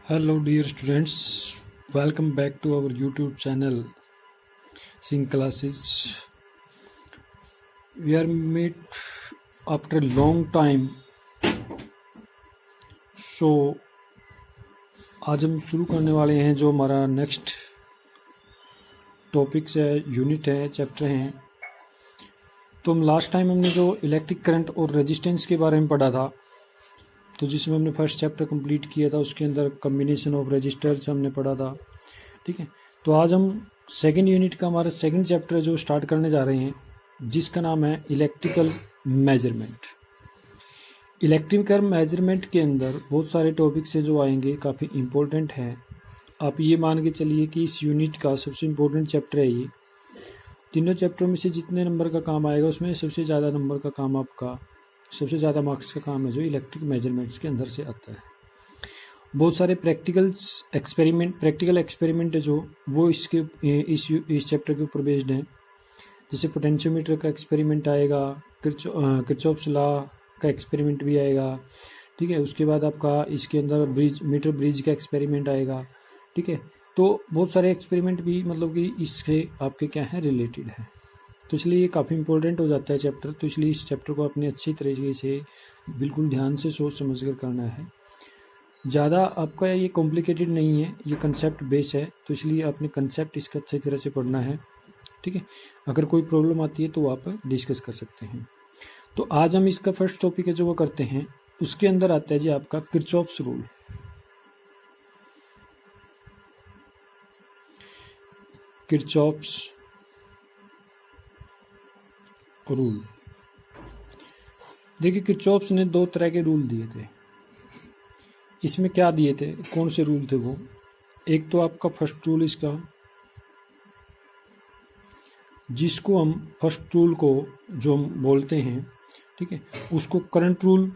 Hello, dear students. Welcome back to our YouTube channel, Sing Classes. We are met after a long time. So, आज हम शुरू करने वाले हैं जो हमारा नेक्स्ट टॉपिक्स है, यूनिट है, चैप्टर हैं। तो हम लास्ट टाइम हमने जो इलेक्ट्रिक करंट और रेजिस्टेंस के बारे में पढ़ा था, तो जिसमें हमने फर्स्ट चैप्टर कंप्लीट किया था, उसके अंदर कम्बिनेशन ऑफ रजिस्टर्स हमने पढ़ा था। ठीक है, तो आज हम सेकंड यूनिट का हमारा सेकंड चैप्टर जो स्टार्ट करने जा रहे हैं, जिसका नाम है इलेक्ट्रिकल मेजरमेंट। इलेक्ट्रिकल मेजरमेंट के अंदर बहुत सारे टॉपिक्स हैं जो आएंगे, काफ़ी इम्पोर्टेंट हैं। आप ये मान के चलिए कि इस यूनिट का सबसे इम्पोर्टेंट चैप्टर है ये। तीनों चैप्टरों में से जितने नंबर का काम आएगा, उसमें सबसे ज़्यादा नंबर का काम आपका, सबसे ज़्यादा मार्क्स का काम है जो इलेक्ट्रिक मेजरमेंट्स के अंदर से आता है। बहुत सारे प्रैक्टिकल एक्सपेरिमेंट है जो वो इस चैप्टर के ऊपर बेस्ड हैं। जैसे पोटेंशियोमीटर का एक्सपेरिमेंट आएगा, किरचॉफ्स लॉ का एक्सपेरिमेंट भी आएगा। ठीक है, उसके बाद आपका इसके अंदर मीटर ब्रिज का एक्सपेरिमेंट आएगा। ठीक है, तो बहुत सारे एक्सपेरिमेंट भी मतलब कि इससे आपके क्या है, रिलेटेड है। तो इसलिए ये काफ़ी इंपॉर्टेंट हो जाता है चैप्टर। तो इसलिए इस चैप्टर को अपने अच्छी तरीके से बिल्कुल ध्यान से सोच समझ कर करना है। ज़्यादा आपका ये कॉम्प्लिकेटेड नहीं है, ये कंसेप्ट बेस है, तो इसलिए आपने कंसेप्ट इसका अच्छी तरह से पढ़ना है। ठीक है, अगर कोई प्रॉब्लम आती है तो आप डिस्कस कर सकते हैं। तो आज हम इसका फर्स्ट टॉपिक है जो वो करते हैं, उसके अंदर आता है जी आपका किरचॉफ्स रूल। किरचॉफ्स रूल, देखिए किरचॉफ्स ने दो तरह के रूल दिए थे। इसमें क्या दिए थे, कौन से रूल थे वो? एक तो आपका फर्स्ट रूल इसका, जिसको हम फर्स्ट रूल को जो हम बोलते हैं, ठीक है, उसको करंट रूल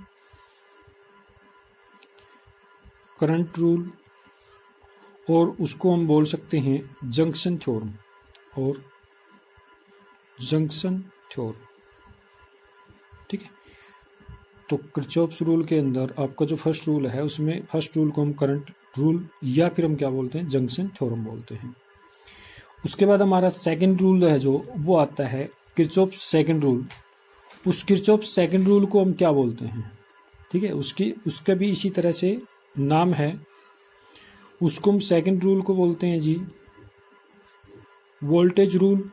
और उसको हम बोल सकते हैं जंक्शन थ्योरम और जंक्शन थ्योरम। ठीक है, तो किरचॉफ्स रूल के अंदर आपका जो फर्स्ट रूल है, उसमें फर्स्ट रूल को हम करंट रूल या फिर हम क्या बोलते हैं, जंक्शन थ्योरम बोलते हैं। उसके बाद हमारा सेकंड रूल है जो वो आता है किरचॉफ्स सेकंड रूल। उस किरचॉफ्स सेकंड रूल को हम क्या बोलते हैं? ठीक है, उसका भी इसी तरह से नाम है। उसको हम सेकंड रूल को बोलते हैं जी वोल्टेज रूल।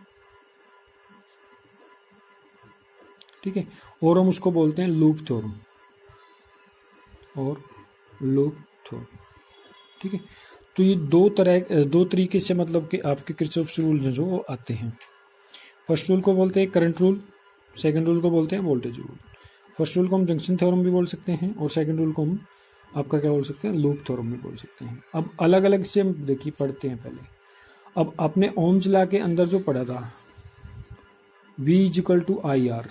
ठीक है, और हम उसको बोलते हैं लूप थ्योरम और लूप थ्योरम। ठीक है, तो ये दो तरीके से मतलब कि आपके किरचॉफ्स रूल जो वो आते हैं। फर्स्ट रूल को बोलते हैं करंट रूल, सेकंड रूल को बोलते हैं वोल्टेज रूल। फर्स्ट रूल को हम जंक्शन थ्योरम भी बोल सकते हैं और सेकंड रूल को हम आपका क्या बोल सकते हैं, लूप थ्योरम भी बोल सकते हैं। अब अलग अलग से हम देखिए पढ़ते हैं पहले। अब आपने ओम्स लॉ के अंदर जो पढ़ा था V = IR,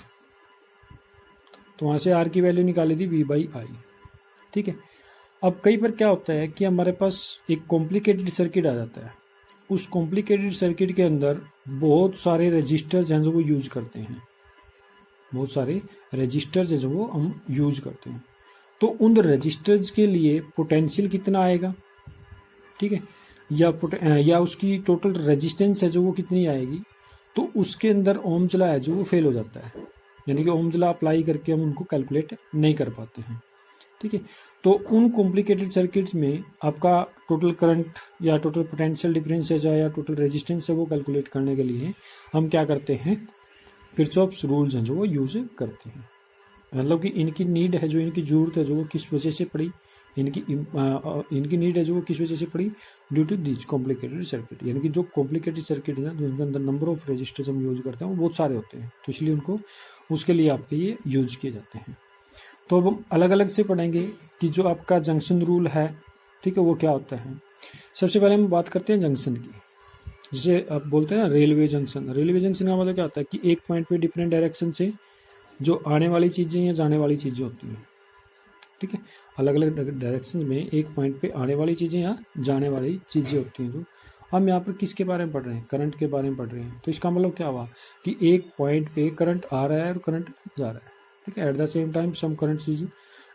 तो वहाँ से R की वैल्यू निकाली थी V/I। ठीक है, अब कई बार क्या होता है कि हमारे पास एक कॉम्प्लिकेटेड सर्किट आ जाता है। उस कॉम्प्लिकेटेड सर्किट के अंदर बहुत सारे रजिस्टर्स हैं जो वो यूज करते हैं, बहुत सारे रजिस्टर्स हैं जो वो हम यूज करते हैं। तो उन रजिस्टर्स के लिए पोटेंशियल कितना आएगा, ठीक है, या उसकी टोटल रेजिस्टेंस है जो वो कितनी आएगी, तो उसके अंदर ओम्स लॉ है जो वो फेल हो जाता है। यानी कि ओम्स लॉ अप्लाई करके हम उनको कैलकुलेट नहीं कर पाते हैं। ठीक है, तो उन कॉम्प्लिकेटेड सर्किट्स में आपका टोटल करंट या टोटल पोटेंशियल डिफरेंस है या टोटल रेजिस्टेंस है वो कैलकुलेट करने के लिए हम क्या करते हैं, किरचॉफ्स रूल्स हैं जो वो यूज करते हैं। मतलब कि इनकी नीड है, जो इनकी जरूरत है, जो वो किस वजह से पड़ी, इनकी नीड है जो वो किस वजह से पड़ी, due to this complicated circuit. यानी कि जो कॉम्प्लिकेटेड सर्किट है जिनके अंदर नंबर ऑफ रजिस्टर्स हम यूज करते हैं वो बहुत सारे होते हैं, तो इसलिए उनको उसके लिए आपके ये यूज किए जाते हैं। तो अब हम अलग अलग से पढ़ेंगे कि जो आपका जंक्शन रूल है, ठीक है, वो क्या होता है। सबसे पहले हम बात करते हैं जंक्शन की। जिसे आप बोलते हैं ना रेलवे जंक्शन। रेलवे जंक्शन का मतलब क्या होता है कि एक पॉइंट पे डिफरेंट डायरेक्शन से जो आने वाली चीज़ें या जाने वाली चीज़ें होती हैं, ठीक है, अलग अलग डायरेक्शन में एक पॉइंट पे आने वाली चीज़ें या जाने वाली चीज़ें होती हैं। जो हम यहाँ पर किसके बारे में पढ़ रहे हैं, करंट के बारे में पढ़ रहे हैं। तो इसका मतलब क्या हुआ कि एक पॉइंट पे करंट आ रहा है और करंट जा रहा है। ठीक है, at the same time some current is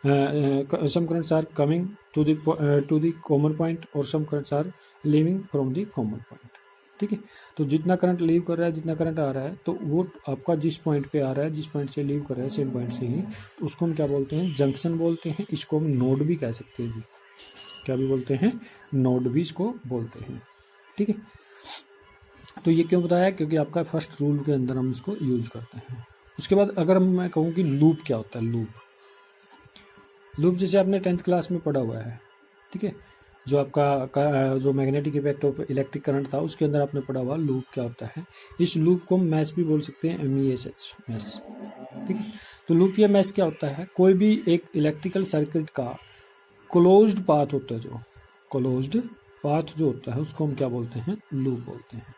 some currents are coming to the common point और some currents are leaving from the common point. ठीक है, तो जितना करंट लीव कर रहा है, जितना करंट आ रहा है, तो वो आपका जिस पॉइंट पे आ रहा है, जिस पॉइंट से लीव कर रहा है, सेम पॉइंट से ही, तो उसको हम क्या बोलते हैं, जंक्शन बोलते हैं. इसको हम नोड भी कह सकते हैं जी. क्या भी बोलते हैं, नोड भी इसको बोलते हैं. ठीक है, तो ये क्यों बताया, क्योंकि आपका फर्स्ट रूल के अंदर हम इसको यूज करते हैं. उसके बाद अगर मैं कहूँ कि लूप क्या होता है, लूप जैसे आपने 10th क्लास में पढ़ा हुआ है. ठीक है, जो आपका जो magnetic effect of electric current था उसके अंदर आपने पढ़ा हुआ लूप क्या होता है. इस लूप को हम मैश भी बोल सकते हैं, MESH, मैश. ठीक है, तो लूप या मैश क्या होता है, कोई भी एक इलेक्ट्रिकल सर्किट का क्लोज्ड पाथ होता है, जो क्लोज्ड पाथ जो होता है उसको हम क्या बोलते हैं, लूप बोलते हैं.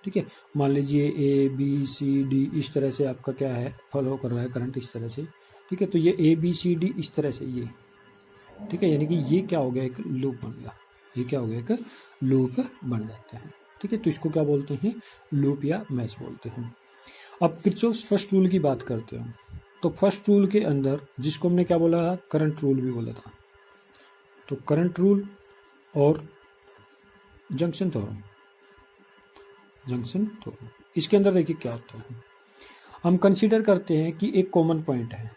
ठीक है, मान लीजिए ABCD इस तरह से आपका क्या है, फॉलो कर रहा है करंट इस तरह से. ठीक है, तो ये ABCD इस तरह से ये, ठीक है, यानी कि ये क्या हो गया, एक लूप बन गया. ये क्या हो गया, एक लूप बन जाते हैं. ठीक है, तो इसको क्या बोलते हैं, लूप या मैश बोलते हैं. अब किरचॉफ्स फर्स्ट रूल की बात करते हैं. तो फर्स्ट रूल के अंदर जिसको हमने क्या बोला था, करंट रूल भी बोला था. तो करंट रूल और जंक्शन थ्योरम, इसके अंदर देखिए क्या होता है. हम कंसीडर करते हैं कि एक कॉमन पॉइंट है.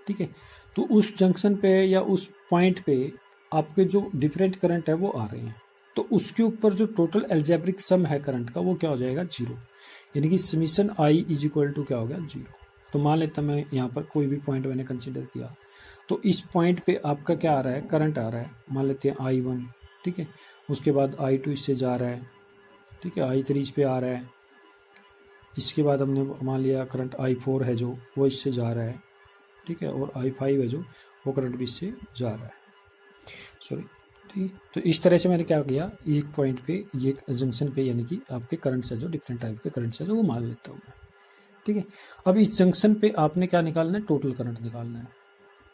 ठीक है, तो उस जंक्शन पे या उस पॉइंट पे आपके जो डिफरेंट करंट है वो आ रहे हैं, तो उसके ऊपर जो टोटल एल्जेब्रिक सम है करंट का वो क्या हो जाएगा, जीरो. यानी कि summation I is equal to क्या हो गया, जीरो. तो मान लेता मैं यहाँ पर कोई भी पॉइंट मैंने कंसीडर किया, तो इस पॉइंट पे आपका क्या आ रहा है, करंट आ रहा है, मान लेते हैं I1. ठीक है, उसके बाद I2 इससे जा रहा है. ठीक है, I3 इस पे आ रहा है. इसके बाद हमने मान लिया करंट I4 है जो वो इससे जा रहा है. ठीक है, और I5 है जो वो करंट भी इससे जा रहा है, सॉरी. ठीक, तो इस तरह से मैंने क्या किया, एक पॉइंट पे ये जंक्शन पे, यानी कि आपके करंट से जो डिफरेंट टाइप के करंट से जो वो मान लेता हूँ मैं. ठीक है, अब इस जंक्शन पे आपने क्या निकालना है, टोटल करंट निकालना है.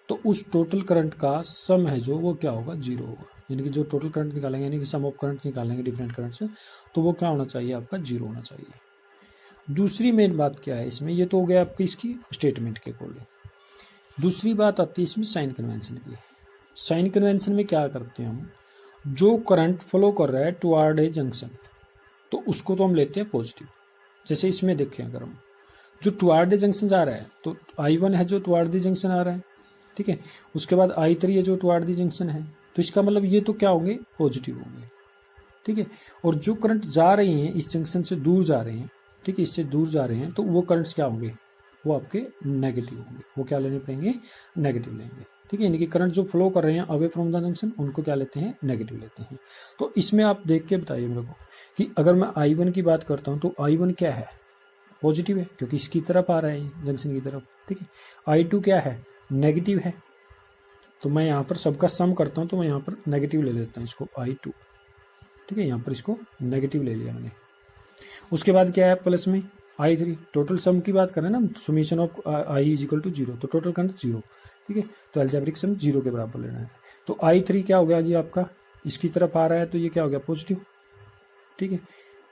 तो उस टोटल करंट का सम है जो वो क्या होगा, जीरो होगा. यानी कि जो टोटल करंट निकालेंगे, यानी कि सम ऑफ करंट निकालेंगे डिफरेंट करंट से, तो वो क्या होना चाहिए, आपका जीरो होना चाहिए. दूसरी मेन बात क्या है इसमें, ये तो हो गया आपकी इसकी स्टेटमेंट के अकॉर्डिंग. दूसरी बात आती है इसमें साइन कन्वेंशन की. साइन कन्वेंशन में क्या करते हैं हम, जो करंट फ्लो कर रहा है टुवार्ड ए जंक्शन, तो उसको तो हम लेते हैं पॉजिटिव. जैसे इसमें देखें, अगर हम जो टुवार्ड ए जंक्शन जा रहा है, तो I1 है जो टुवार्ड दी जंक्शन आ रहा है. ठीक है, उसके बाद I3 है जो टुवार्ड दी जंक्शन है, तो इसका मतलब ये तो क्या होंगे, पॉजिटिव होंगे. ठीक है, और जो करंट जा रहे हैं इस जंक्शन से दूर जा रहे हैं, ठीक है, इससे दूर जा रहे हैं, तो वो करंट्स क्या होंगे, वो आपके नेगेटिव होंगे. वो क्या लेने पड़ेंगे, नेगेटिव लेंगे. ठीक है, यानी कि करंट जो फ्लो कर रहे हैं अवे फ्रॉम द जंक्शन, उनको क्या लेते हैं, नेगेटिव लेते हैं. तो इसमें आप देख के बताइए मेरे को कि अगर मैं I1 की बात करता हूँ, तो I1 क्या है, पॉजिटिव है, क्योंकि इसकी तरफ आ रहा है जंक्शन की तरफ. ठीक है, I2 क्या है, नेगेटिव है. तो मैं यहाँ पर सबका सम करता हूँ, तो मैं यहाँ पर नेगेटिव ले लेता हूँ इसको, I2. ठीक है, यहाँ पर इसको नेगेटिव ले लिया मैंने. उसके बाद क्या है, प्लस में I3. टोटल सम की बात करें ना, summation of I is equal to zero, तो टोटल करंट जीरो. ठीक है, तो एल्जेब्रिक सम जीरो के बराबर लेना है. तो I3 क्या हो गया जी, आपका इसकी तरफ आ रहा है, तो ये क्या हो गया, पॉजिटिव. ठीक है,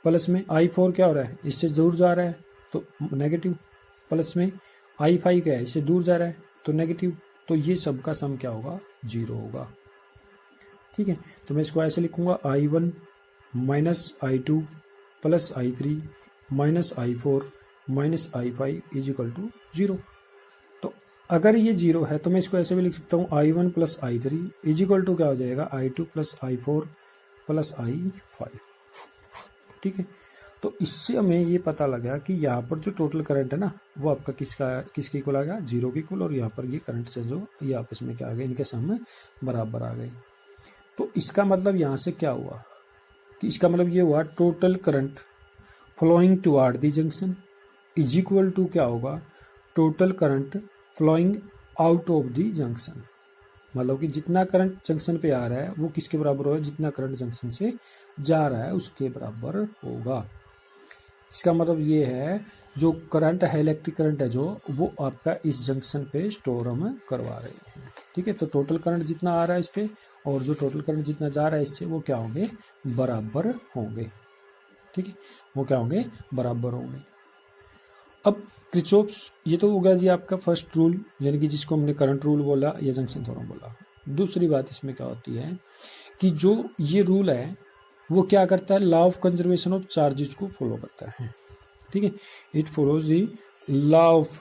प्लस में I4 क्या हो रहा है, इससे दूर जा रहा है, तो नेगेटिव. प्लस में I5 क्या है, इससे दूर जा रहा है, तो नेगेटिव. तो ये सब का सम क्या होगा, जीरो होगा. ठीक है, तो मैं इसको ऐसे लिखूंगा, I1 minus I2 plus I3 minus I4 minus I5 is equal to zero. तो अगर ये जीरो है तो मैं इसको ऐसे भी लिख सकता हूँ, I1 plus I3 is equal to क्या हो जाएगा, I2 plus I4 plus I5. ठीक है, तो इससे हमें ये पता लगा कि यहाँ पर जो टोटल करंट है ना, वो आपका किसके इक्वल आ गया, जीरो के इक्वल. और यहाँ पर ये करंट से जो ये आपस में क्या आ गए, इनके सम में बराबर आ गए. तो इसका मतलब यहाँ से क्या हुआ कि इसका मतलब ये हुआ, total current flowing toward the junction is equal to क्या होगा, total current flowing out of the junction. मतलब कि जितना करंट जंक्शन पे आ रहा है वो किसके बराबर होगा, जितना करंट जंक्शन से जा रहा है उसके बराबर होगा. इसका मतलब ये है, जो करंट है, इलेक्ट्रिक करंट है जो, वो आपका इस जंक्शन पे स्टोर हम करवा रहे हैं. ठीक है, तो टोटल करंट जितना आ रहा है इस पे और जो टोटल करंट जितना जा रहा है इससे, वो क्या होंगे, बराबर होंगे. ठीक है, वो क्या होंगे, बराबर होंगे. अब किरचॉफ्स, ये तो हो गया जी आपका फर्स्ट रूल, यानी कि जिसको हमने करंट रूल बोला या जंक्शन थ्योरम बोला। दूसरी बात इसमें क्या होती है कि जो ये रूल है वो क्या करता है, law of conservation of charges को फॉलो करता है। ठीक है, it follows the law of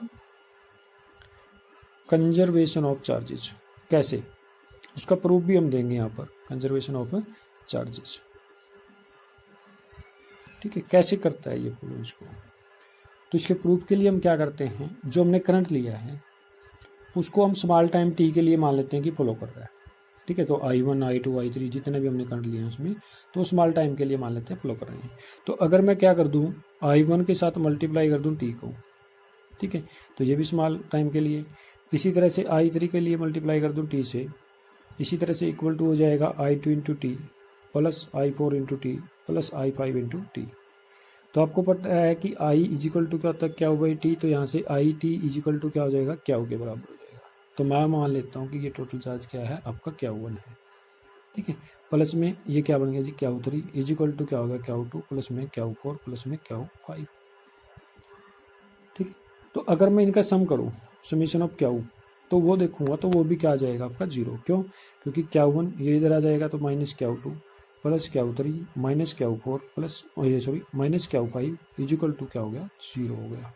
conservation of charges. कैसे, उसका प्रूफ भी हम देंगे यहाँ पर, कंजर्वेशन ऑफ चार्जेस। ठीक है, कैसे करता है ये फॉलो इसको। तो इसके प्रूफ के लिए हम क्या करते हैं, जो हमने करंट लिया है उसको हम स्मॉल टाइम टी के लिए मान लेते हैं कि फॉलो कर रहा है। ठीक है, तो I1, I2, I3 जितने भी हमने करंट लिए हैं उसमें, तो स्मॉल टाइम के लिए मान लेते हैं फॉलो कर रहे हैं। तो अगर मैं क्या कर दूं, I1 के साथ मल्टीप्लाई कर दूं टी को, ठीक है, तो ये भी स्मॉल टाइम के लिए। इसी तरह से I3 के लिए मल्टीप्लाई कर दूं टी से, इसी तरह से इक्वल टू हो जाएगा I2 into T plus I4 into T plus I5 into T. तो आपको पता है कि I इज इक्वल टू क्या होता है, क्यू बाई टी, तो यहाँ से I T is equal to क्या हो जाएगा, क्यू के बराबर हो जाएगा। तो मैं मान लेता हूँ कि ये टोटल चार्ज क्या है आपका, Q1 है। ठीक है, प्लस में ये क्या बन गया जी, Q3 इज इक्वल टू क्या होगा, Q2 प्लस में Q4 प्लस में Q5। ठीक है, तो अगर मैं इनका सम करूँ, समीशन ऑफ Q, तो वो देखूंगा तो वो भी क्या आ जाएगा आपका 0। क्यों, क्योंकि Q1 ये इधर आ जाएगा तो minus Q2 plus Q3 minus Q4 plus minus Q5 is equal to क्या हो गया, 0 हो गया।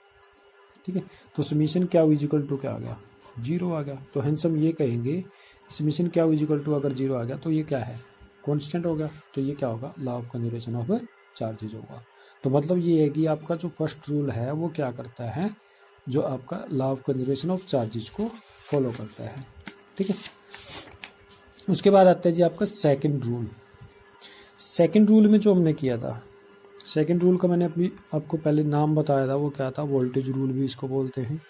ठीक है, तो summation Q is equal to क्या आ गया, 0 आ गया। तो हेंस हम ये कहेंगे summation Q is equal to अगर 0 आ गया तो ये क्या है, कांस्टेंट हो गया। तो ये क्या होगा, law of conservation of charges होगा। तो मतलब ये है कि आपका जो फर्स्ट रूल है वो क्या करता है, जो आपका law of conservation of charges को फॉलो करता है। ठीक है, उसके बाद आता है जी आपका सेकंड रूल। सेकंड रूल में जो हमने किया था, सेकंड रूल का मैंने अभी आपको पहले नाम बताया था, वो क्या था, वोल्टेज रूल भी इसको बोलते हैं,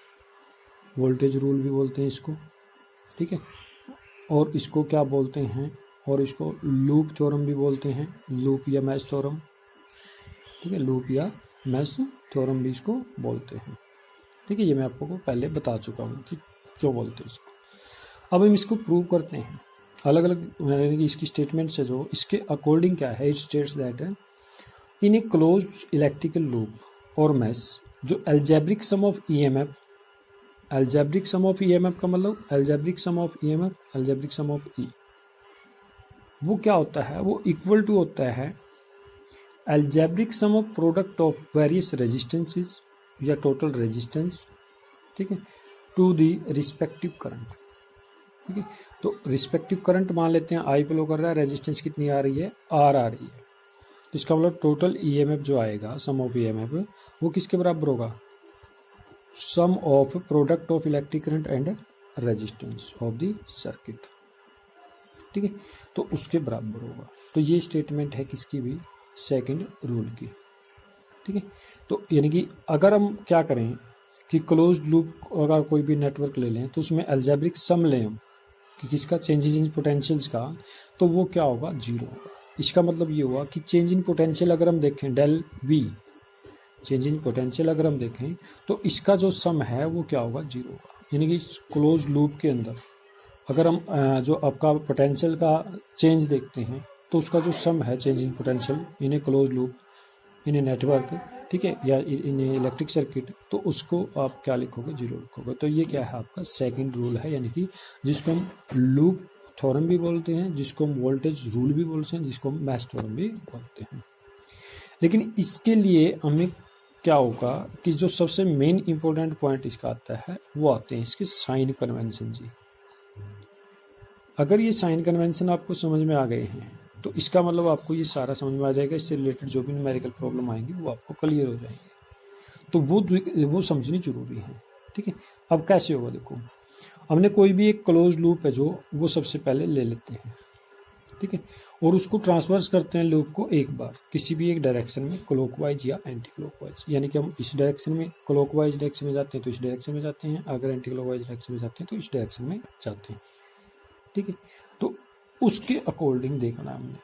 वोल्टेज रूल भी बोलते हैं इसको। ठीक है, और इसको क्या बोलते हैं, और इसको लूप थ्योरम भी बोलते हैं, लूप या मैश थ्योरम। ठीक है, लूप या मैश थ्योरम भी इसको बोलते हैं। ठीक है, ये मैं आपको पहले बता चुका हूँ कि क्यों बोलते हैं इसको। अब हम इसको प्रूव करते हैं अलग अलग इसकी स्टेटमेंट से। जो इसके अकॉर्डिंग क्या है, it states that in a closed electrical loop और मैश, जो algebraic sum of EMF, algebraic sum of EMF का मतलब algebraic sum of EMF, algebraic sum of E, वो क्या होता है, वो इक्वल टू होता है algebraic sum of product of various resistances या टोटल रेजिस्टेंस। ठीक है, टू दी रिस्पेक्टिव करंट। ठीक है, तो रिस्पेक्टिव करंट मान लेते हैं आई फ्लो कर रहा है, रेजिस्टेंस कितनी आ रही है, आर आ रही है। तो इसका मतलब टोटल ईएमएफ जो आएगा, सम ऑफ ईएमएफ, वो किसके बराबर होगा, sum of product of electric current and resistance of the circuit. ठीक है, तो उसके बराबर होगा। तो ये स्टेटमेंट है किसकी भी, सेकंड रूल की। ठीक है, तो यानी कि अगर हम क्या करें कि क्लोज्ड लूप अगर कोई भी नेटवर्क ले लें तो उसमें अलजेब्रिक सम लें हम कि किसका, चेंजेस इन पोटेंशियल्स का, तो वो क्या होगा, 0 होगा। इसका मतलब ये हुआ कि चेंज इन पोटेंशियल अगर हम देखें del V, change in potential अगर हम देखें तो इसका जो सम है वो क्या होगा, 0 होगा। यानी कि क्लोज लूप के अंदर अगर हम जो आपका पोटेंशियल का चेंज देखते हैं तो उसका जो सम है change in potential in A close loop in a network, ठीक है, या इन इलेक्ट्रिक सर्किट, तो उसको आप क्या लिखोगे, 0 लिखोगे। तो ये क्या है आपका सेकंड रूल है, यानी कि जिसको हम लूप थ्योरम भी बोलते हैं, जिसको हम वोल्टेज रूल भी बोलते हैं, जिसको हम मैश थ्योरम भी बोलते हैं। लेकिन इसके लिए हमें क्या होगा कि जो सबसे मेन इंपॉर्टेंट पॉइंट इसका आता है वो आते हैं इसके साइन कन्वेंशन जी। अगर ये साइन कन्वेंशन आपको समझ में आ गए हैं तो इसका मतलब आपको ये सारा समझ में आ जाएगा, इससे रिलेटेड जो भी न्यूमेरिकल प्रॉब्लम आएंगी वो आपको क्लियर हो जाएंगे। तो वो समझनी जरूरी है। ठीक है, अब कैसे होगा, देखो हमने कोई भी एक क्लोज लूप है जो वो सबसे पहले ले लेते हैं, ठीक है, और उसको ट्रांसवर्स करते हैं लूप को एक बार किसी भी एक डायरेक्शन में, क्लॉकवाइज या एंटी क्लॉकवाइज। यानी कि हम इस डायरेक्शन में क्लॉकवाइज डायरेक्शन में जाते हैं तो इस डायरेक्शन में जाते हैं, अगर एंटी क्लॉकवाइज डायरेक्शन में जाते हैं तो इस डायरेक्शन में जाते हैं। ठीक है, तो उसके अकॉर्डिंग देखना है हमने,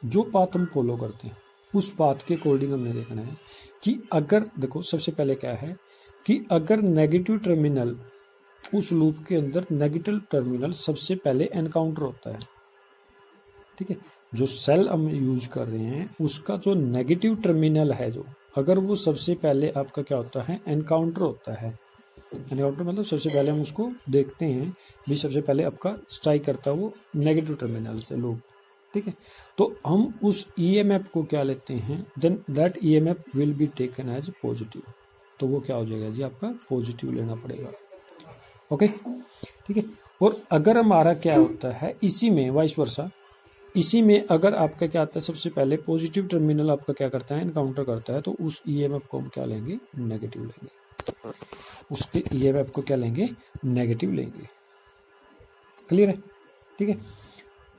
जो पाथ हम फॉलो करते हैं उस पाथ के अकॉर्डिंग हमने देखना है कि अगर देखो सबसे पहले क्या है कि अगर नेगेटिव टर्मिनल, उस लूप के अंदर नेगेटिव टर्मिनल सबसे पहले एनकाउंटर होता है। ठीक है, जो सेल हम यूज कर रहे हैं उसका जो नेगेटिव टर्मिनल है, जो अगर वो सबसे पहले आपका क्या होता है, एनकाउंटर होता है। एनकाउंटर मतलब सबसे पहले हम उसको देखते हैं भी, सबसे पहले आपका स्ट्राइक करता है वो नेगेटिव टर्मिनल से लूप, ठीक है। तो हम उस ईएमएफ को क्या लेते हैं, then that EMF will be taken as positive. तो वो क्या हो जाएगा जी, आपका पॉजिटिव लेना पड़ेगा। ओके, ठीक है। और अगर हमारा क्या होता है इसी में वाइस वर्सा, इसी में अगर आपका क्या आता है, सबसे पहले पॉजिटिव टर्मिनल आपका क्या करता है, एनकाउंटर करता है, तो उस ईएमएफ को हम क्या लेंगे, नेगेटिव लेंगे। उसके ईएमएफ को क्या लेंगे, नेगेटिव लेंगे। क्लियर है, ठीक है।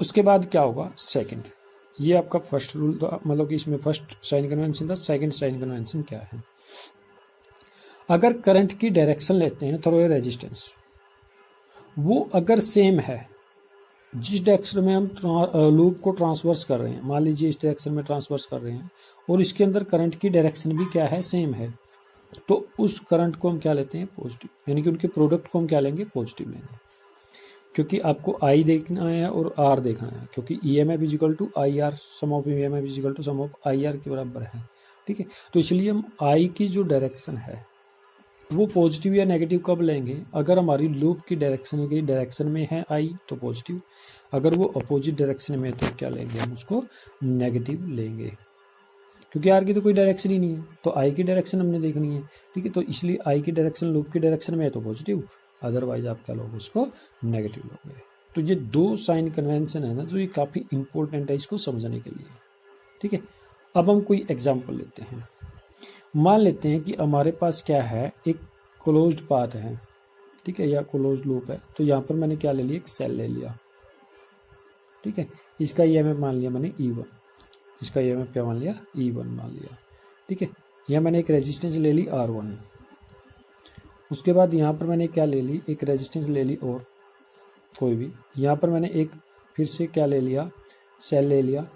उसके बाद क्या होगा, सेकंड, ये आपका फर्स्ट रूल तो मतलब कि इसमें फर्स्ट साइन कन्वेंशन था। सेकंड साइन कन्वेंशन क्या है, अगर करंट की डायरेक्शन लेते हैं थ्रू ए रेजिस्टेंस, वो अगर सेम है, जिस डायरेक्शन में हम लूप को ट्रांसवर्स कर रहे हैं, मान लीजिए इस डायरेक्शन में ट्रांसवर्स कर रहे हैं और इसके अंदर करंट की डायरेक्शन भी क्या है, सेम है, तो उस करंट को हम क्या लेते हैं, पॉजिटिव, यानी कि उनके प्रोडक्ट को हम क्या लेंगे, पॉजिटिव लेंगे। क्योंकि आपको आई देखना है और आर देखना है, क्योंकि EMF is equal to I R, sum of EMF is equal to sum of I R के बराबर है, ठीक है। तो इसलिए हम आई की जो डायरेक्शन है वो पॉजिटिव या नेगेटिव कब लेंगे, अगर हमारी लूप की डायरेक्शन में है आई तो पॉजिटिव, अगर वो अपोजिट डायरेक्शन में है तो क्या लेंगे, हम उसको नेगेटिव लेंगे, क्योंकि आर की तो कोई डायरेक्शन ही नहीं है, तो आई की डायरेक्शन हमने देखनी है, ठीक है। तो इसलिए आई की डायरेक्शन लूप की डायरेक्शन में है तो पॉजिटिव, अदरवाइज आप क्या लोगे, उसको नेगेटिव लोगे। तो ये दो साइन कन्वेंशन है ना, जो ये काफ़ी इंपॉर्टेंट है इसको समझने के लिए, ठीक है। अब हम कोई एग्जाम्पल लेते हैं। मान लेते हैं कि हमारे पास क्या है, एक क्लोज्ड पाथ है, ठीक है, या क्लोज्ड लूप है। तो यहाँ पर मैंने क्या ले लिया, एक सेल ले लिया, ठीक है। इसका ईएमएफ मान लिया मैंने E1, इसका ईएमएफ क्या मान लिया, E1 मान लिया, ठीक है। यहाँ मैंने एक रेजिस्टेंस ले ली R1, उसके बाद यहाँ पर मैंने क्या ले ली, एक रेजिस्टेंस ले ली और कोई भी, यहाँ पर मैंने एक फिर से क्या ले लिया, सेल ले लिया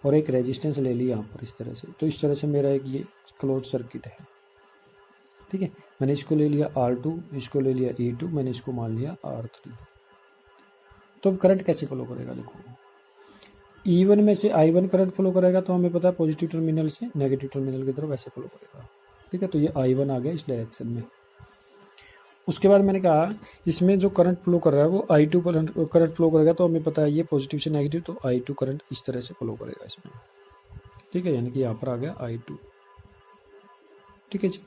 और एक रेजिस्टेंस ले ली यहाँ पर, इस तरह से। तो इस तरह से मेरा एक ये क्लोज सर्किट है, ठीक है। मैंने इसको ले लिया R2, इसको ले लिया E2, मैंने इसको मान लिया R3। तो अब करंट कैसे फ्लो करेगा, देखो E1 में से I1 करंट फ्लो करेगा, तो हमें पता है पॉजिटिव टर्मिनल से नेगेटिव टर्मिनल की तरफ ऐसे फ्लो करेगा, ठीक है। तो ये I1 आ गया इस डायरेक्शन में। उसके बाद मैंने कहा इसमें जो करंट फ्लो कर रहा है वो I2 करंट फ्लो करेगा, तो हमें पता है ये पॉजिटिव से नेगेटिव, तो I2 करंट इस तरह से फ्लो करेगा इसमें, ठीक है, यानी कि यहाँ पर आ गया I2, ठीक है जी।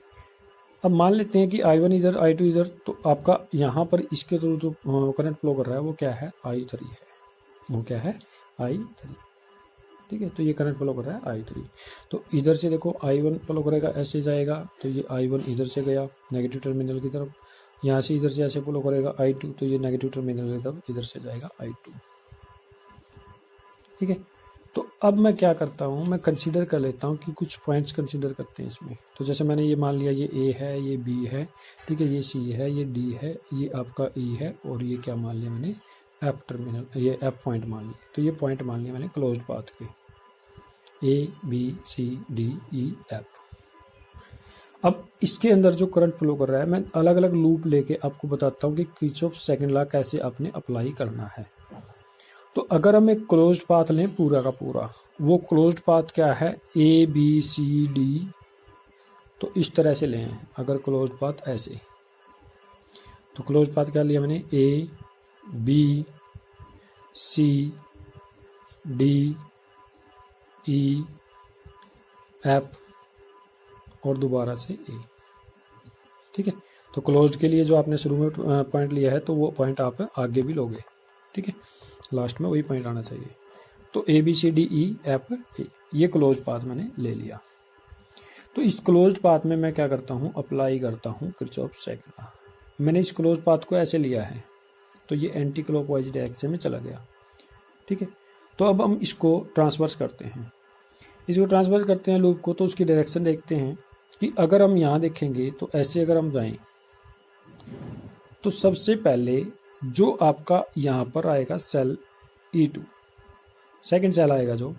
अब मान लेते हैं कि I1 इधर I2 इधर, तो आपका यहाँ पर इसके थ्रू जो करंट फ्लो कर रहा है वो क्या है, I3 है, वो क्या है, I3, ठीक है। तो ये करंट फ्लो कर रहा है I3। तो इधर से देखो I1 फ्लो करेगा, ऐसे जाएगा, तो ये I1 इधर से गया नेगेटिव टर्मिनल की तरफ, यहाँ से इधर से ऐसे फ्लो करेगा I2, तो ये नेगेटिव टर्मिनल की तरफ इधर से जाएगा I2, ठीक है। तो अब मैं क्या करता हूँ, मैं कंसीडर कर लेता हूँ कि कुछ पॉइंट्स कंसीडर करते हैं इसमें। तो जैसे मैंने ये मान लिया, ये A है, ये B है, ठीक है, ये C है, ये D है, ये आपका E है, और ये क्या मान लिया मैंने, F टर्मिनल, ये F पॉइंट मान लिया। तो ये पॉइंट मान लिया मैंने क्लोज्ड पाथ के, A B C D E F। अब इसके अंदर जो करंट फ्लो कर रहा है, मैं अलग अलग लूप लेके आपको बताता हूँ कि किरचॉफ सेकंड लॉ कैसे आपने अप्लाई करना है। तो अगर हम एक क्लोज्ड पाथ लें पूरा का पूरा, वो क्लोज्ड पाथ क्या है, A B C D, तो इस तरह से लें। अगर क्लोज्ड पाथ ऐसे, तो क्लोज्ड पाथ क्या लिया मैंने, A B C D E F और दोबारा से A, ठीक है। तो क्लोज्ड के लिए जो आपने शुरू में पॉइंट लिया है, तो वो पॉइंट आप आगे भी लोगे, ठीक है, लास्ट में वही पॉइंट आना चाहिए। तो A B C D E F A, ये क्लोज्ड पाथ मैंने ले लिया। तो इस क्लोज्ड पाथ में मैं क्या करता हूँ, अप्लाई करता हूँ किरचॉफ सेकंड लॉ। मैंने इस क्लोज्ड पाथ को ऐसे लिया है, तो ये एंटी क्लॉकवाइज डायरेक्शन में चला गया, ठीक है। तो अब हम इसको ट्रांसवर्स करते हैं, इसको ट्रांसवर्स करते हैं लूप को, तो उसकी डायरेक्शन देखते हैं कि अगर हम यहाँ देखेंगे तो ऐसे अगर हम जाएं, तो सबसे पहले जो आपका यहाँ पर आएगा सेल E2, सेकंड सेल आएगा जो,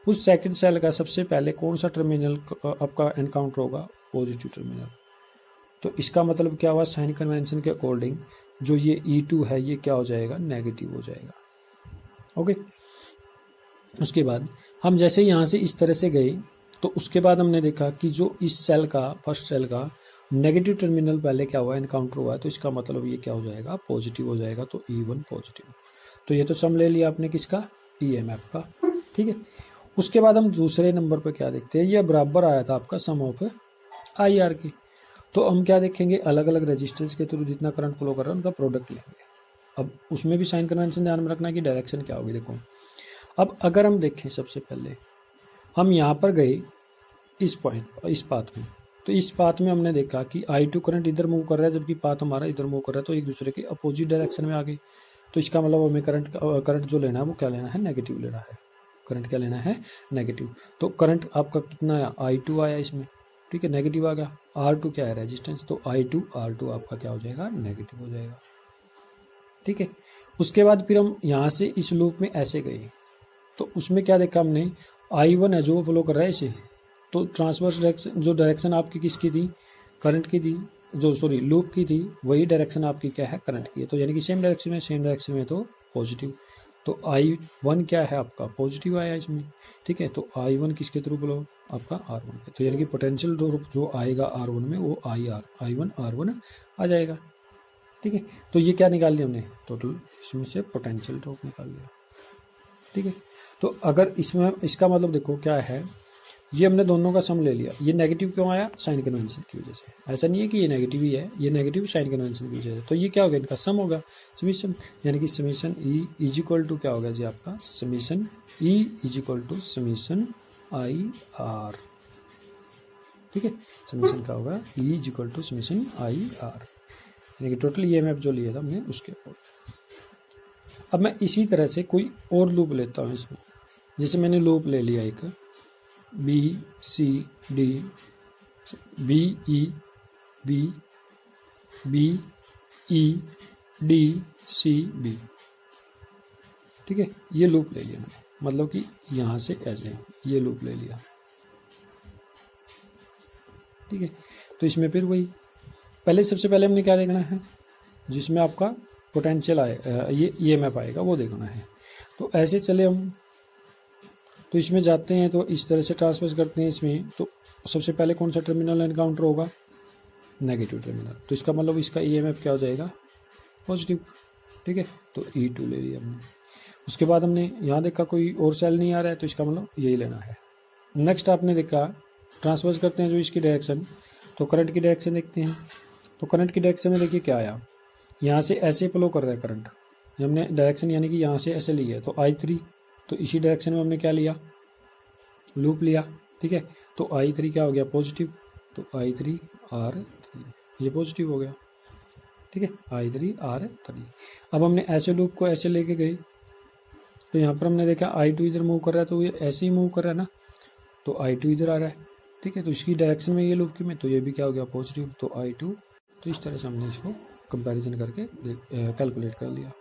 उस सेकंड सेल का सबसे पहले कौन सा टर्मिनल आपका एनकाउंटर होगा, पॉजिटिव टर्मिनल। तो इसका मतलब क्या हुआ, साइन कन्वेंशन के अकॉर्डिंग जो ये E2 है ये क्या हो जाएगा, नेगेटिव हो जाएगा, ओके। उसके बाद हम जैसे यहाँ से इस तरह से गए, तो उसके बाद हमने देखा कि जो इस सेल का, फर्स्ट सेल का नेगेटिव टर्मिनल पहले क्या हुआ है, एनकाउंटर हुआ है, तो इसका मतलब ये क्या हो जाएगा, पॉजिटिव हो जाएगा, तो E1 पॉजिटिव। तो ये तो सम ले लिया आपने किसका, EMF का, ठीक है। उसके बाद हम दूसरे नंबर पर क्या देखते हैं, ये बराबर आया था आपका सम ऑफ IR की। तो हम क्या देखेंगे, अलग अलग रेजिस्टेंस के थ्रू जितना करंट फ्लो कर रहा है उनका प्रोडक्ट लेंगे। अब उसमें भी साइन कन्वेंशन ध्यान में रखना कि डायरेक्शन क्या होगी। देखो अब अगर हम देखें, सबसे पहले हम यहाँ पर गए इस पॉइंट, इस पाथ में, तो इस पाथ में हमने देखा कि I2 करंट इधर मूव कर रहा है जबकि पाथ हमारा इधर मूव कर रहा है, तो एक दूसरे के अपोजिट डायरेक्शन में आ गए। तो इसका मतलब हमें करंट जो लेना है वो क्या लेना है, नेगेटिव लेना है। करंट क्या लेना है, नेगेटिव। तो करंट आपका कितना आया, I2 आया इसमें, ठीक है, नेगेटिव आ गया। R2 क्या है, रेजिस्टेंस, तो I2 R2 आपका क्या हो जाएगा, नेगेटिव हो जाएगा, ठीक है। उसके बाद फिर हम यहाँ से इस लूप में ऐसे गए, तो उसमें क्या देखा हमने, I1 है जो फ्लो कर रहा है इसे, तो ट्रांसवर्स डायरेक्शन, जो डायरेक्शन आपकी किसकी थी, करंट की थी, जो सॉरी लूप की थी, वही डायरेक्शन आपकी क्या है, करंट की है। तो यानी कि सेम डायरेक्शन में तो पॉजिटिव। तो I1 क्या है आपका, पॉजिटिव आया इसमें, ठीक है। तो I1 किसके थ्रू फ्लो, आपका R1 के। तो यानी कि पोटेंशियल ड्रॉप जो आएगा R1 में वो I1 R1 आ जाएगा, ठीक है। तो ये क्या निकाल लिया हमने, टोटल इसमें से पोटेंशियल ड्रॉप निकाल लिया, ठीक है। तो अगर इसमें इसका मतलब देखो क्या है, ये हमने दोनों का सम ले लिया। ये नेगेटिव क्यों आया, साइन कन्वेंशन की वजह से। ऐसा नहीं है कि ये नेगेटिव ही है, ये नेगेटिव साइन कन्वेंशन की वजह से। तो ये क्या हो गया, इनका सम होगा, समीशन, यानी कि summation E is equal to क्या होगा जी आपका, summation E is equal to summation IR, ठीक है। समीशन क्या होगा, E is equal to summation IR, यानी कि टोटल EMF जो लिया था हमने उसके ऊपर। अब मैं इसी तरह से कोई और लूप लेता हूँ इसमें, जैसे मैंने लूप ले लिया एक B C D, B E D C B, ठीक है। ये लूप ले लिया मैंने, मतलब कि यहाँ से ऐसे ये लूप ले लिया, ठीक है। तो इसमें फिर वही पहले, सबसे पहले हमने क्या देखना है, जिसमें आपका पोटेंशियल आए, ये EMF आएगा वो देखना है। तो ऐसे चले हम, तो इसमें जाते हैं, तो इस तरह से ट्रांसफर करते हैं इसमें। तो सबसे पहले कौन सा टर्मिनल एनकाउंटर होगा, नेगेटिव टर्मिनल। तो इसका मतलब इसका EMF क्या हो जाएगा, पॉजिटिव, ठीक है। तो E2 ले लिया हमने। उसके बाद हमने यहाँ देखा कोई और सेल नहीं आ रहा है, तो इसका मतलब यही लेना है। नेक्स्ट आपने देखा ट्रांसफर करते हैं जो इसकी डायरेक्शन, तो करंट की डायरेक्शन देखते हैं। तो करंट की डायरेक्शन में देखिए क्या आया, यहाँ से ऐसे फ्लो कर रहा है करंट, हमने डायरेक्शन यानी कि यहाँ से ऐसे ली है, तो I3, तो इसी डायरेक्शन में हमने क्या लिया, लूप लिया, ठीक है। तो I3 क्या हो गया, पॉजिटिव, तो I3 R3, ये पॉजिटिव हो गया, ठीक है, I3 R3। अब हमने ऐसे लूप को ऐसे लेके गए, तो यहाँ पर हमने देखा I2 इधर मूव कर रहा है, तो ये ऐसे ही मूव कर रहा है ना, तो I2 इधर आ रहा है, ठीक है। तो इसकी डायरेक्शन में ये लूप की में, तो ये भी क्या हो गया, पॉजिटिव, तो I2। तो इस तरह से हमने इसको कंपैरिजन करके कैलकुलेट कर लिया।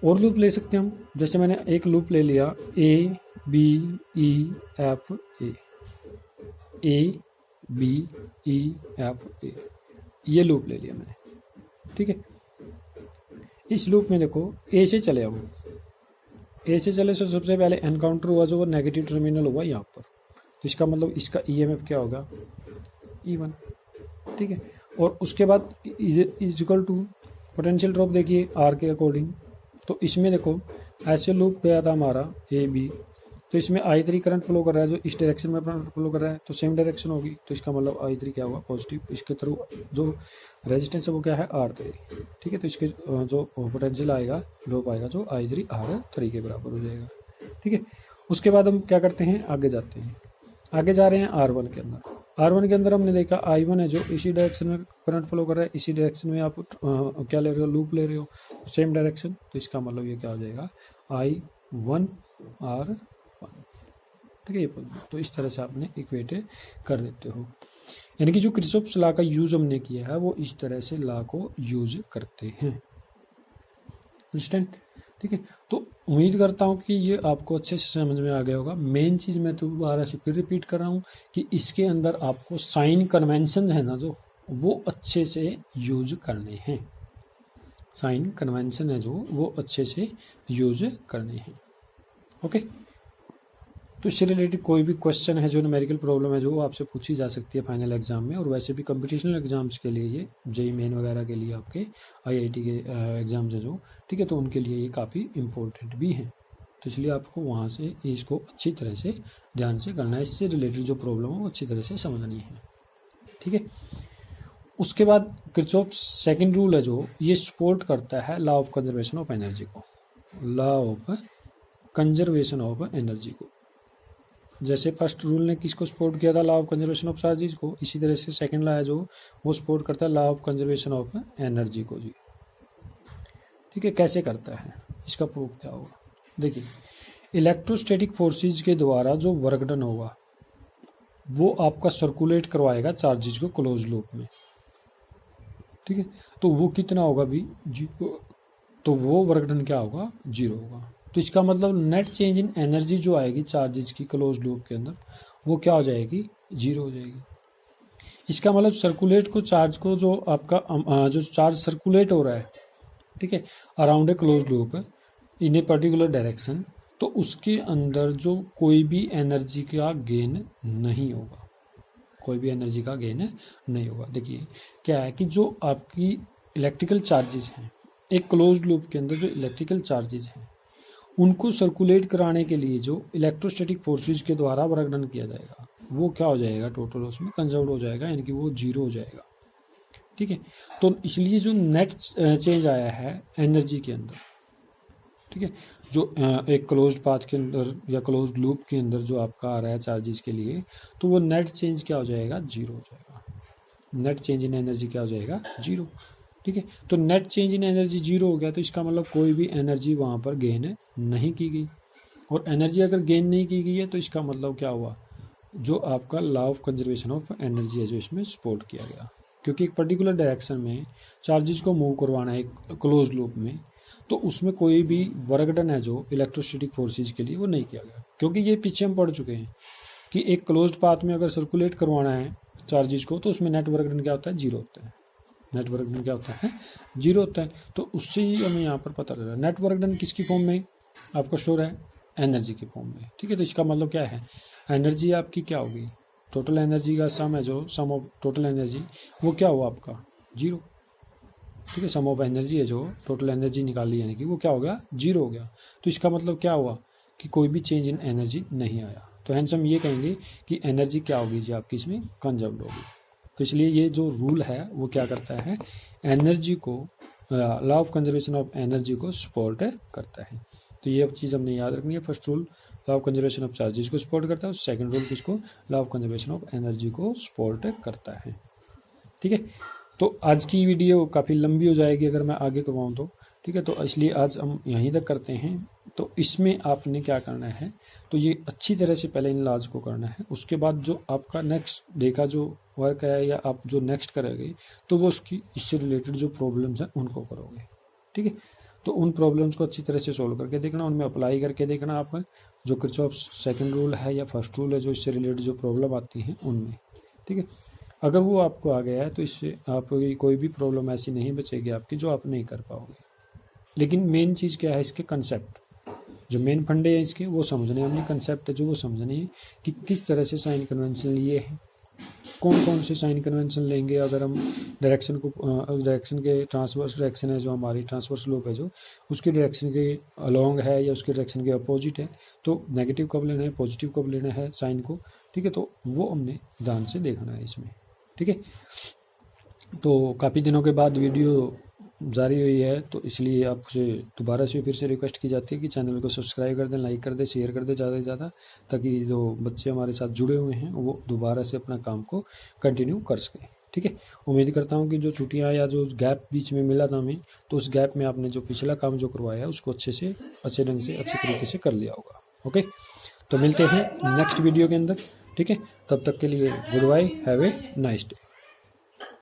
और लूप ले सकते हैं हम, जैसे मैंने एक लूप ले लिया A B E F A B E F A, ये लूप ले लिया मैंने, ठीक है। इस लूप में देखो A से चले, हम A से चले, तो सबसे पहले एनकाउंटर हुआ जो वो नेगेटिव टर्मिनल हुआ यहाँ पर, तो इसका मतलब इसका EMF क्या होगा, E1, ठीक है। और उसके बाद is equal to potential drop देखिए R के अकॉर्डिंग। तो इसमें देखो ऐसे लूप गया था हमारा A B, तो इसमें I3 करंट फ्लो कर रहा है, जो इस डायरेक्शन में करंट फ्लो कर रहा है, तो सेम डायरेक्शन होगी, तो इसका मतलब I3 क्या हुआ, पॉजिटिव। इसके थ्रू जो रेजिस्टेंस है वो क्या है, R3, ठीक है। तो इसके जो पोटेंशियल आएगा, ड्रॉप आएगा, जो I3 R3 के बराबर हो जाएगा, ठीक है। उसके बाद हम क्या करते हैं, आगे जाते हैं, आगे जा रहे हैं R1 के अंदर। R1 के अंदर हमने देखा I1 है जो इसी डायरेक्शन में करंट फ्लो कर रहा है, इसी डायरेक्शन में आप क्या ले रहे हो, लूप ले रहे हो, सेम डायरेक्शन। तो इसका मतलब ये क्या हो जाएगा, I1 R1, ठीक है। तो इस तरह से आपने इक्वेट कर देते हो, यानी कि जो किरचॉफ्स लॉ का यूज हमने किया है वो इस तरह से लॉ को यूज करते हैं, अंडरस्टैंड, ठीक है। तो उम्मीद करता हूँ कि ये आपको अच्छे से समझ में आ गया होगा। मेन चीज़ मैं दोबारा से फिर रिपीट कर रहा हूँ कि इसके अंदर आपको साइन कन्वेंशन है ना जो, वो अच्छे से यूज करने हैं, साइन कन्वेंशन है जो वो अच्छे से यूज करने हैं, ओके। तो इससे रिलेटेड कोई भी क्वेश्चन है जो न्यूमेरिकल प्रॉब्लम है जो आपसे पूछी जा सकती है फाइनल एग्जाम में। और वैसे भी कंपटीशनल एग्जाम्स के लिए ये जेईई मेन वगैरह के लिए आपके आईआईटी के एग्जाम्स है जो, ठीक है, तो उनके लिए ये काफ़ी इंपॉर्टेंट भी हैं। तो इसलिए आपको वहाँ से इसको अच्छी तरह से ध्यान से करना है, इससे रिलेटेड जो प्रॉब्लम है वो अच्छी तरह से समझनी है, ठीक है। उसके बाद किरचॉफ सेकंड रूल है जो ये सपोर्ट करता है law of conservation of energy को, law of conservation of energy को। जैसे फर्स्ट रूल ने किसको सपोर्ट किया था, law of conservation of charges को, इसी तरह से सेकंड लॉ है जो वो सपोर्ट करता है law of conservation of energy को जी, ठीक है। कैसे करता है, इसका प्रूफ क्या होगा, देखिए इलेक्ट्रोस्टैटिक फोर्सेज के द्वारा जो वर्क डन होगा वो आपका सर्कुलेट करवाएगा चार्जेस को क्लोज लूप में, ठीक है। तो वो कितना होगा भी तो वो वर्क डन क्या होगा, 0 होगा। तो इसका मतलब नेट चेंज इन एनर्जी जो आएगी चार्जेस की क्लोज लूप के अंदर वो क्या हो जाएगी, 0 हो जाएगी। इसका मतलब सर्कुलेट को चार्ज को जो आपका जो चार्ज सर्कुलेट हो रहा है, ठीक है, around a close loop in a particular direction, तो उसके अंदर जो कोई भी एनर्जी का गेन नहीं होगा, कोई भी एनर्जी का गेन नहीं होगा। देखिए क्या है कि जो आपकी इलेक्ट्रिकल चार्जेस हैं एक क्लोज लूप के अंदर, जो इलेक्ट्रिकल चार्जेस हैं उनको सर्कुलेट कराने के लिए जो इलेक्ट्रोस्टैटिक फोर्सेज के द्वारा वर्क डन किया जाएगा वो क्या हो जाएगा, टोटल उसमें कंजर्व हो जाएगा, यानी कि वो 0 हो जाएगा, ठीक है। तो इसलिए जो नेट चेंज आया है एनर्जी के अंदर, ठीक है, जो एक क्लोज्ड पाथ के अंदर या क्लोज्ड लूप के अंदर जो आपका आ रहा है चार्जेस के लिए, तो वो नेट चेंज क्या हो जाएगा, 0 हो जाएगा। नेट चेंज इन एनर्जी क्या हो जाएगा, 0, ठीक है। तो नेट चेंज इन एनर्जी 0 हो गया, तो इसका मतलब कोई भी एनर्जी वहाँ पर गेन नहीं की गई। और एनर्जी अगर गेन नहीं की गई है तो इसका मतलब क्या हुआ, जो आपका law of conservation of energy है जो इसमें सपोर्ट किया गया, क्योंकि एक पर्टिकुलर डायरेक्शन में चार्जेस को मूव करवाना है एक क्लोज लूप में, तो उसमें कोई भी वर्क डन है जो इलेक्ट्रोस्टैटिक फोर्सेज के लिए वो नहीं किया गया, क्योंकि ये पीछे हम पढ़ चुके हैं कि एक क्लोज्ड पाथ में अगर सर्कुलेट करवाना है चार्जेस को तो उसमें नेट वर्क डन क्या होता है, 0 होता है। नेट वर्क डन क्या होता है, 0 होता है। तो उससे ही हमें यहाँ पर पता लग रहा है नेट वर्क डन किसकी फॉर्म में आपका शोर है, एनर्जी की फॉर्म में, ठीक है। तो इसका मतलब क्या है, एनर्जी आपकी क्या होगी, टोटल एनर्जी का सम है जो सम ऑफ टोटल एनर्जी वो क्या हुआ आपका, 0, ठीक है। सम ऑफ एनर्जी है जो टोटल एनर्जी निकाली यानी कि वो क्या हो गया, 0 हो गया। तो इसका मतलब क्या हुआ कि कोई भी चेंज इन एनर्जी नहीं आया। तो हैंस हम ये कहेंगे कि एनर्जी क्या होगी जी आपकी इसमें कंजर्व्ड होगी। तो इसलिए ये जो रूल है वो क्या करता है, एनर्जी को law of conservation of energy को सपोर्ट करता है। तो ये अब चीज़ हमने याद रखनी है। First rule law of conservation of charges को सपोर्ट करता है, सेकंड रूल किसको, law of conservation of energy को सपोर्ट करता है, ठीक है। तो आज की वीडियो काफ़ी लंबी हो जाएगी अगर मैं आगे करवाऊँ तो, ठीक है। तो इसलिए आज हम यहीं तक करते हैं। तो इसमें आपने क्या करना है, तो ये अच्छी तरह से पहले इन लॉज को करना है, उसके बाद जो आपका नेक्स्ट डे का जो वर्क है या आप जो नेक्स्ट करोगे तो वो उसकी इससे रिलेटेड जो प्रॉब्लम्स हैं उनको करोगे, ठीक है। तो उन प्रॉब्लम्स को अच्छी तरह से सोल्व करके देखना, उनमें अप्लाई करके देखना आप जो किरचॉफ सेकंड रूल है या फर्स्ट रूल है जो इससे रिलेटेड जो प्रॉब्लम आती हैं उनमें, ठीक है। अगर वो आपको आ गया है तो इससे आपकी कोई भी प्रॉब्लम ऐसी नहीं बचेगी आपकी जो आप नहीं कर पाओगे। लेकिन मेन चीज़ क्या है, इसके कंसेप्ट जो मेन फंडे हैं इसके वो समझने, हमने कंसेप्ट है जो वो समझनी है कि किस तरह से साइन कन्वेंशन लिए हैं, कौन कौन से साइन कन्वेंशन लेंगे अगर हम डायरेक्शन को डायरेक्शन के ट्रांसवर्स डायरेक्शन है जो हमारी ट्रांसवर्स लूप है जो उसके डायरेक्शन के अलोंग है या उसके डायरेक्शन के अपोजिट है, तो नेगेटिव कब लेना है पॉजिटिव कब लेना है साइन को, ठीक है। तो वो हमने ध्यान से देखना है इसमें, ठीक है। तो काफ़ी दिनों के बाद वीडियो जारी हुई है तो इसलिए आपसे दोबारा से फिर से रिक्वेस्ट की जाती है कि चैनल को सब्सक्राइब कर दें, लाइक कर दें, शेयर कर दें ज़्यादा से ज़्यादा, ताकि जो बच्चे हमारे साथ जुड़े हुए हैं वो दोबारा से अपना काम को कंटिन्यू कर सकें, ठीक है। उम्मीद करता हूँ कि जो छुट्टियाँ या जो गैप बीच में मिला था हमें, तो उस गैप में आपने जो पिछला काम जो करवाया है उसको अच्छे ढंग से अच्छे तरीके से कर लिया होगा। ओके, तो मिलते हैं नेक्स्ट वीडियो के अंदर, ठीक है। तब तक के लिए goodbye, have a nice day.